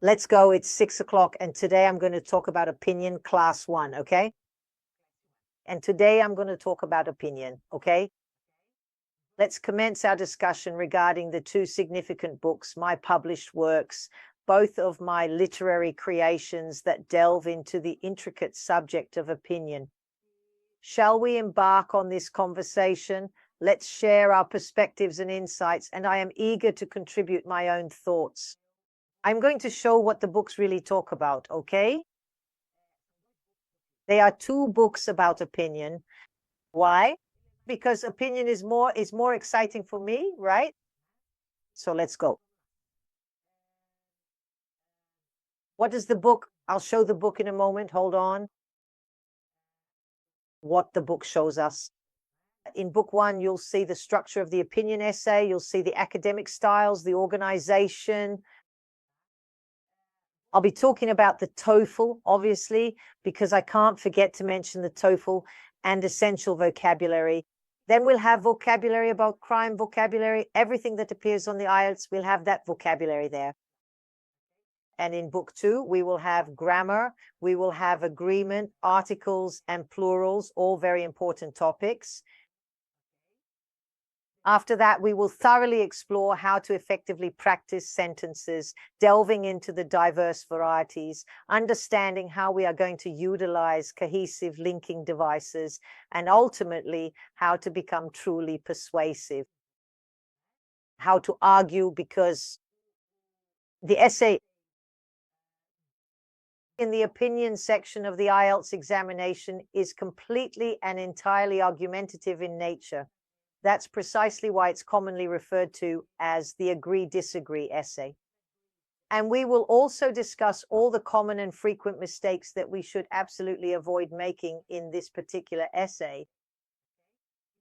Let's go. It's 6 o'clock, and today I'm going to talk about opinion class 1, okay? And today I'm going to talk about opinion, okay? Let's commence our discussion regarding the two significant books, my published works, both of my literary creations that delve into the intricate subject of opinion. Shall we embark on this conversation? Let's share our perspectives and insights, and I am eager to contribute my own thoughts. I'm going to show what the books really talk about, okay? They are two books about opinion. Why? Because opinion is more exciting for me, right? So let's go. What is the book? I'll show the book in a moment. Hold on. What the book shows us. In book 1, you'll see the structure of the opinion essay. You'll see the academic styles, the organization. I'll be talking about the TOEFL, obviously, because I can't forget to mention the TOEFL and essential vocabulary. Then we'll have vocabulary about crime, vocabulary, everything that appears on the IELTS, we'll have that vocabulary there. And in book 2, we will have grammar, we will have agreement, articles, and plurals, all very important topics. After that, we will thoroughly explore how to effectively practice sentences, delving into the diverse varieties, understanding how we are going to utilize cohesive linking devices, and ultimately how to become truly persuasive. How to argue, because the essay in the opinion section of the IELTS examination is completely and entirely argumentative in nature. That's precisely why it's commonly referred to as the agree-disagree essay. And we will also discuss all the common and frequent mistakes that we should absolutely avoid making in this particular essay.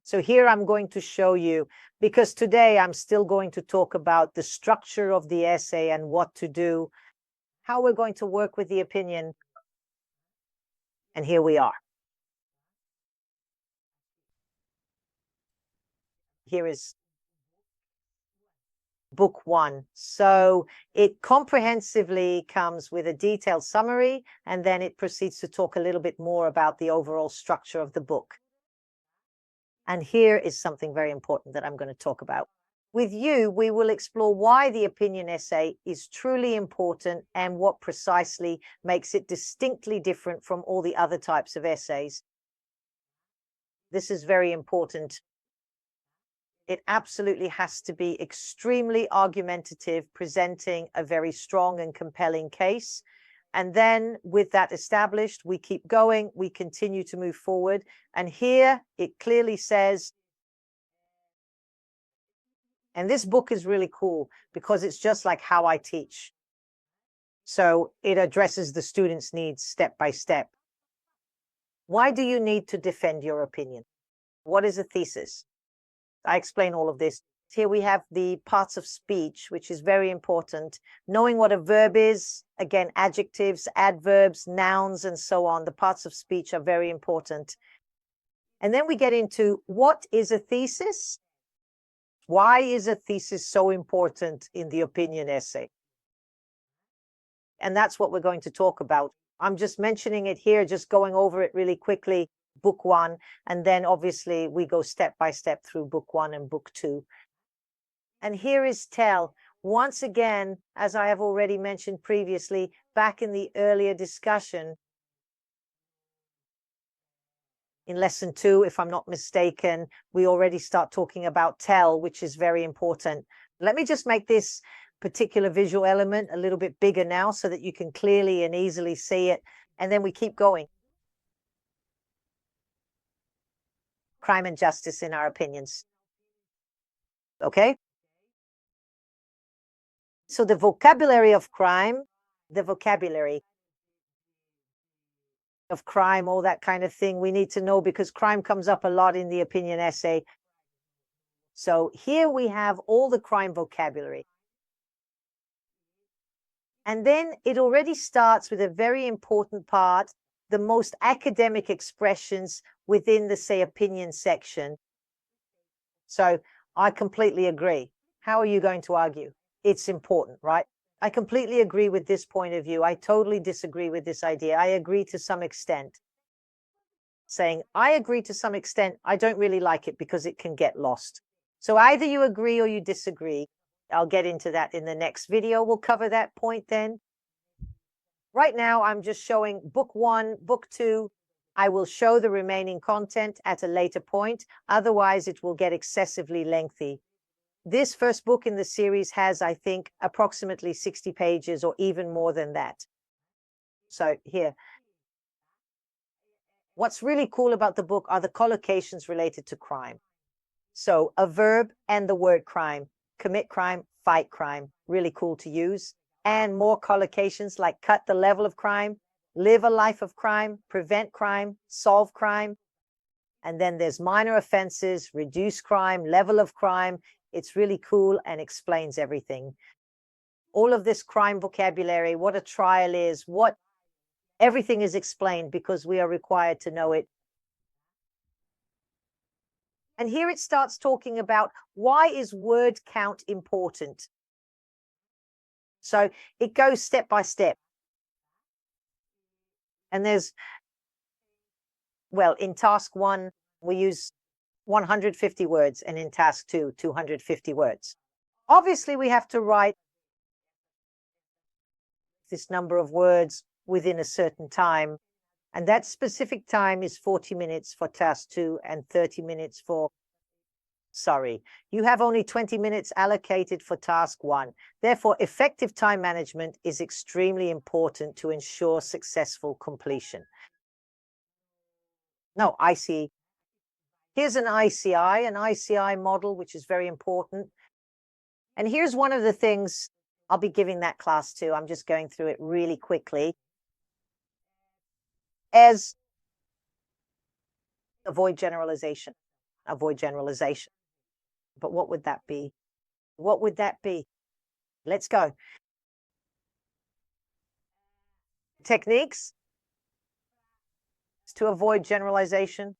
So here I'm going to show you, because today I'm still going to talk about the structure of the essay and what to do, how we're going to work with the opinion. And here we are. Here is book 1. So it comprehensively comes with a detailed summary, and then it proceeds to talk a little bit more about the overall structure of the book. And here is something very important that I'm going to talk about. With you, we will explore why the opinion essay is truly important and what precisely makes it distinctly different from all the other types of essays. This is very important. It absolutely has to be extremely argumentative, presenting a very strong and compelling case. And then with that established, we keep going, we continue to move forward. And here it clearly says, and this book is really cool because it's just like how I teach. So it addresses the students' needs step by step. Why do you need to defend your opinion? What is a thesis? I explain all of this. Here we have the parts of speech, which is very important. Knowing what a verb is, again, adjectives, adverbs, nouns, and so on. The parts of speech are very important. And then we get into what is a thesis? Why is a thesis so important in the opinion essay? And that's what we're going to talk about. I'm just mentioning it here, just going over it really quickly. Book 1, and then obviously we go step by step through book 1 and book 2. And here is tell. Once again, as I have already mentioned previously, back in the earlier discussion, in lesson 2, if I'm not mistaken, we already start talking about tell, which is very important. Let me just make this particular visual element a little bit bigger now so that you can clearly and easily see it, and then we keep going. Crime and justice in our opinions. Okay? So the vocabulary of crime, the vocabulary of crime, all that kind of thing, we need to know because crime comes up a lot in the opinion essay. So here we have all the crime vocabulary. And then it already starts with a very important part, the most academic expressions within the, say, opinion section. So I completely agree. How are you going to argue? It's important, right? I completely agree with this point of view. I totally disagree with this idea. I agree to some extent. Saying I agree to some extent, I don't really like it because it can get lost. So either you agree or you disagree. I'll get into that in the next video. We'll cover that point then. Right now, I'm just showing book 1, book 2. I will show the remaining content at a later point. Otherwise, it will get excessively lengthy. This first book in the series has, I think, approximately 60 pages or even more than that. So here. What's really cool about the book are the collocations related to crime. So a verb and the word crime, commit crime, fight crime, really cool to use. And more collocations like cut the level of crime, live a life of crime, prevent crime, solve crime. And then there's minor offenses, reduce crime, level of crime. It's really cool and explains everything. All of this crime vocabulary, what a trial is, everything is explained because we are required to know it. And here it starts talking about why is word count important. So it goes step by step. And there's, well, in task 1, we use 150 words, and in task 2, 250 words. Obviously, we have to write this number of words within a certain time. And that specific time is 40 minutes for task 2 and 30 minutes for, you have only 20 minutes allocated for task 1. Therefore, effective time management is extremely important to ensure successful completion. No, I see. Here's an ICI model, which is very important. And here's one of the things I'll be giving that class too. I'm just going through it really quickly. As avoid generalization. Avoid generalization. But what would that be? What would that be? Let's go. Techniques to avoid generalization.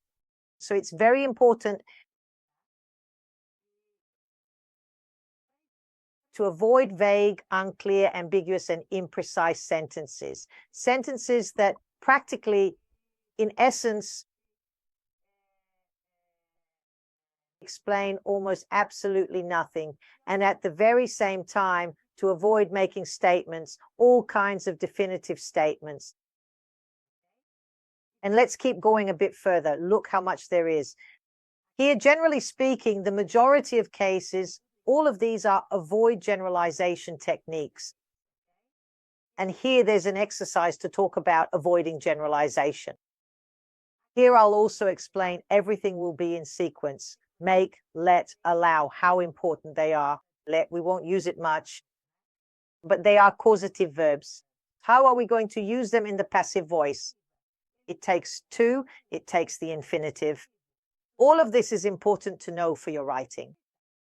So it's very important to avoid vague, unclear, ambiguous, and imprecise sentences. Sentences that practically, in essence, explain almost absolutely nothing. And at the very same time, to avoid making statements, all kinds of definitive statements. And let's keep going a bit further. Look how much there is. Here, generally speaking, the majority of cases, all of these are avoid generalization techniques. And here there's an exercise to talk about avoiding generalization. Here I'll also explain everything will be in sequence. Make, let, allow, how important they are. Let, we won't use it much, but they are causative verbs. How are we going to use them in the passive voice? It takes to, it takes the infinitive. All of this is important to know for your writing.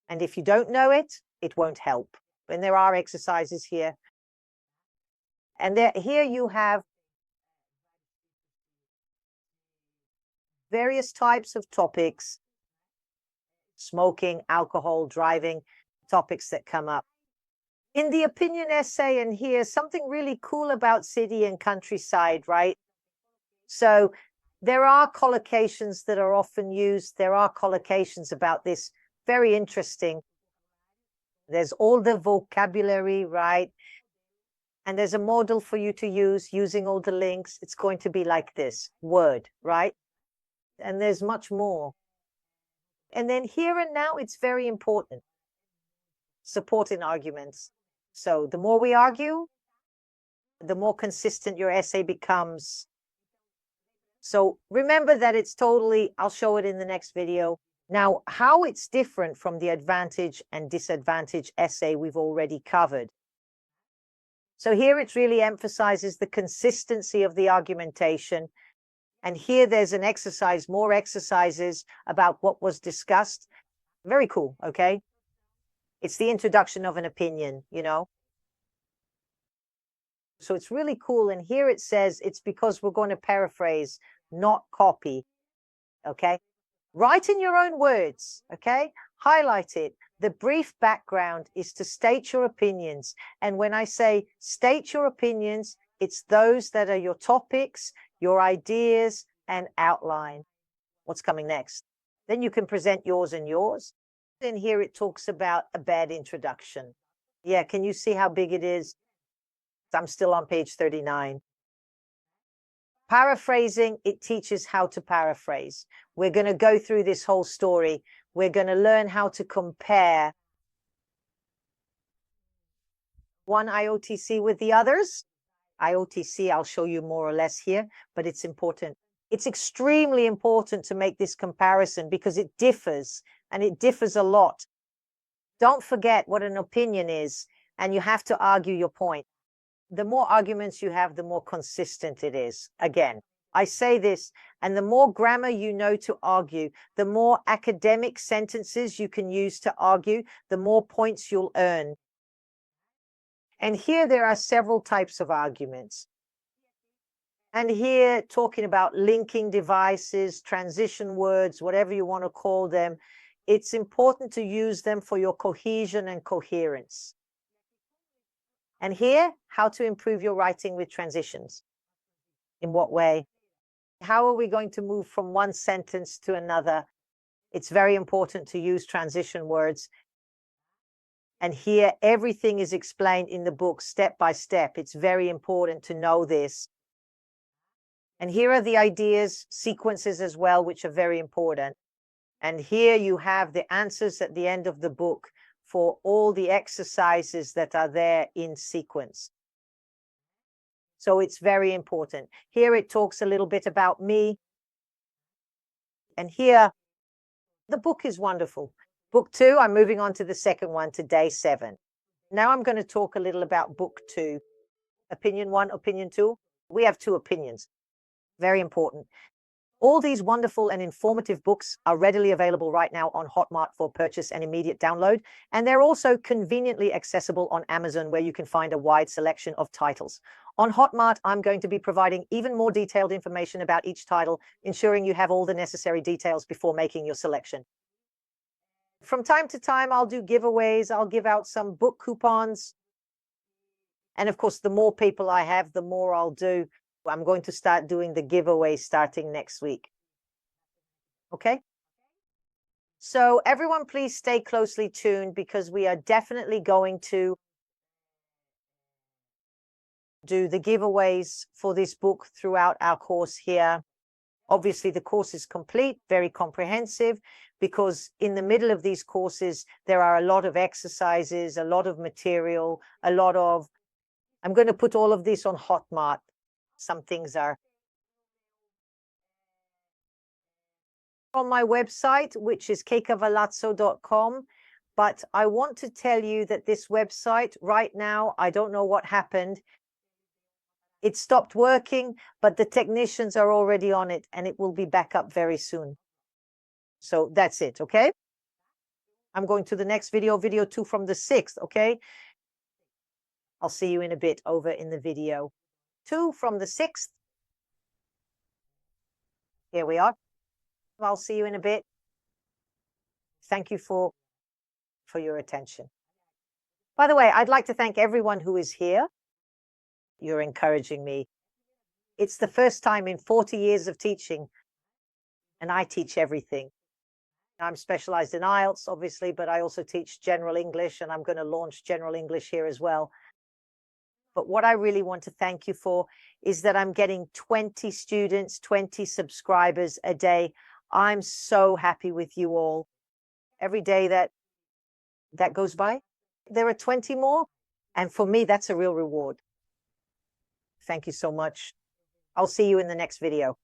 And if you don't know it, it won't help. And there are exercises here. And here you have various types of topics, smoking, alcohol, driving, topics that come up. In the opinion essay, and here, something really cool about city and countryside, right? So there are collocations that are often used. There are collocations about this. Very interesting. There's all the vocabulary, right? And there's a model for you to use using all the links. It's going to be like this, word, right? And there's much more. And then here and now, it's very important. Supporting arguments. So the more we argue, the more consistent your essay becomes. So remember that it's totally, I'll show it in the next video. Now, how it's different from the advantage and disadvantage essay we've already covered. So here it really emphasizes the consistency of the argumentation. And here there's an exercise, more exercises about what was discussed. Very cool, okay? It's the introduction of an opinion, you know? So it's really cool. And here it says it's because we're going to paraphrase, not copy, okay? Write in your own words, okay? highlight it. The brief background is to state your opinions. And when I say state your opinions, it's those that are your topics, your ideas, and outline. What's coming next? Then you can present yours and yours. And here it talks about a bad introduction. Yeah, can you see how big it is? I'm still on page 39. Paraphrasing, it teaches how to paraphrase. We're going to go through this whole story. We're going to learn how to compare one IOTC with the others. IOTC, I'll show you more or less here, but it's important. It's extremely important to make this comparison because it differs, and it differs a lot. Don't forget what an opinion is, and you have to argue your point. The more arguments you have, the more consistent it is. Again, I say this, and the more grammar you know to argue, the more academic sentences you can use to argue, the more points you'll earn. And here there are several types of arguments. And here talking about linking devices, transition words, whatever you want to call them, it's important to use them for your cohesion and coherence. And here, how to improve your writing with transitions. In what way? How are we going to move from one sentence to another? It's very important to use transition words. And here, everything is explained in the book step by step. It's very important to know this. And here are the ideas, sequences as well, which are very important. And here you have the answers at the end of the book for all the exercises that are there in sequence. So it's very important. Here it talks a little bit about me. And here, the book is wonderful. Book 2, I'm moving on to the second one, to day 7. Now I'm going to talk a little about book 2. Opinion 1, opinion 2. We have 2 opinions. Very important. All these wonderful and informative books are readily available right now on Hotmart for purchase and immediate download. And they're also conveniently accessible on Amazon, where you can find a wide selection of titles. On Hotmart, I'm going to be providing even more detailed information about each title, ensuring you have all the necessary details before making your selection. From time to time, I'll do giveaways. I'll give out some book coupons. And of course, the more people I have, the more I'll do. I'm going to start doing the giveaways starting next week. Okay? So everyone, please stay closely tuned, because we are definitely going to do the giveaways for this book throughout our course here. Obviously, the course is complete, very comprehensive, because in the middle of these courses, there are a lot of exercises, a lot of material, I'm going to put all of this on Hotmart. Some things are on my website, which is keikavalazzo.com. But I want to tell you that this website right now, I don't know what happened. It stopped working, but the technicians are already on it, and it will be back up very soon. So that's it, okay? I'm going to the next video, video 2 from the 6th, okay? I'll see you in a bit over in the video 2 from the 6th. Here we are. I'll see you in a bit. Thank you for your attention. By the way, I'd like to thank everyone who is here. You're encouraging me. It's the first time in 40 years of teaching, and I teach everything. I'm specialized in IELTS, obviously, but I also teach general English, and I'm going to launch general English here as well. But what I really want to thank you for is that I'm getting 20 students, 20 subscribers a day. I'm so happy with you all. Every day that goes by, there are 20 more. And for me, that's a real reward. Thank you so much. I'll see you in the next video.